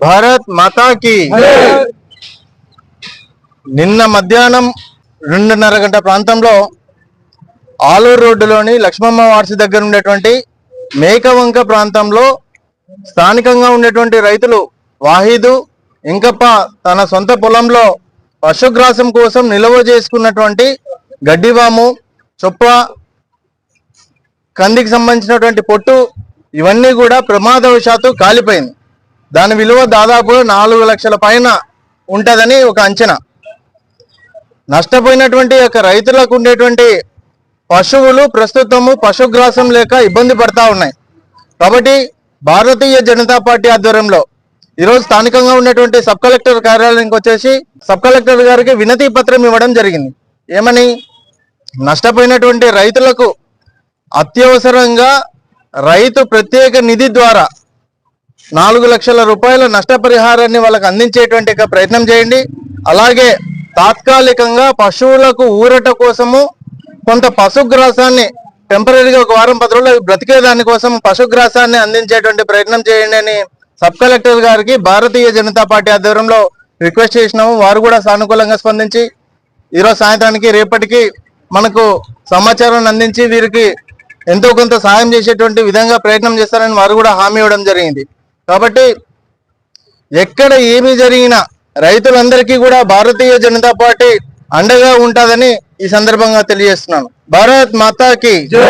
భారత్ మాతాకి నిన్న మధ్యాహ్నం 2:30 గంటల ప్రాంతంలో ఆలూరు రోడ్డులోని లక్ష్మమ్మ వార్సి దగ్గర ఉండేటువంటి మేకవంక ప్రాంతంలో స్థానికంగా ఉండేటువంటి రైతులు వాహిదు ఇంకప్ప తన సొంత పొలంలో పశుగ్రాసం కోసం నిల్వ చేసుకున్నటువంటి గడ్డివాము చొప్ప కందికి సంబంధించినటువంటి పొట్టు ఇవన్నీ కూడా ప్రమాదవశాత్తు కాలిపోయింది. దాని విలువ దాదాపు 4 లక్షల పైన ఉంటుందని ఒక అంచనా. నష్టపోయినటువంటి యొక్క రైతులకు ఉండేటువంటి పశువులు ప్రస్తుతము పశుగ్రాసం లేక ఇబ్బంది పడతా ఉన్నాయి. కాబట్టి భారతీయ జనతా పార్టీ ఆధ్వర్యంలో ఈరోజు స్థానికంగా ఉన్నటువంటి సబ్ కలెక్టర్ కార్యాలయానికి వచ్చేసి సబ్ కలెక్టర్ గారికి వినతి పత్రం ఇవ్వడం జరిగింది. ఏమని, నష్టపోయినటువంటి రైతులకు అత్యవసరంగా రైతు ప్రత్యేక నిధి ద్వారా 4 లక్షల రూపాయల నష్టపరిహారాన్ని వాళ్ళకు అందించేటువంటి ప్రయత్నం చేయండి. అలాగే తాత్కాలికంగా పశువులకు ఊరట కోసము కొంత పశుగ్రాసాన్ని టెంపరీగా 1 వారం 10 రోజులు బ్రతికే దానికోసం పశుగ్రాసాన్ని అందించేటువంటి ప్రయత్నం చేయండి అని సబ్ కలెక్టర్ గారికి భారతీయ జనతా పార్టీ ఆధ్వర్యంలో రిక్వెస్ట్ చేసినాము. వారు కూడా సానుకూలంగా స్పందించి ఈరోజు సాయంత్రానికి రేపటికి మనకు సమాచారాన్ని అందించి వీరికి ఎంతో కొంత సహాయం చేసేటువంటి విధంగా ప్రయత్నం చేస్తారని వారు కూడా హామీ ఇవ్వడం జరిగింది. కాబట్టి ఎక్కడ ఏమి జరిగినా రైతులందరికీ కూడా భారతీయ జనతా పార్టీ అండగా ఉంటుందని ఈ సందర్భంగా తెలియజేస్తున్నాను. భారత్ మాతాకి జై.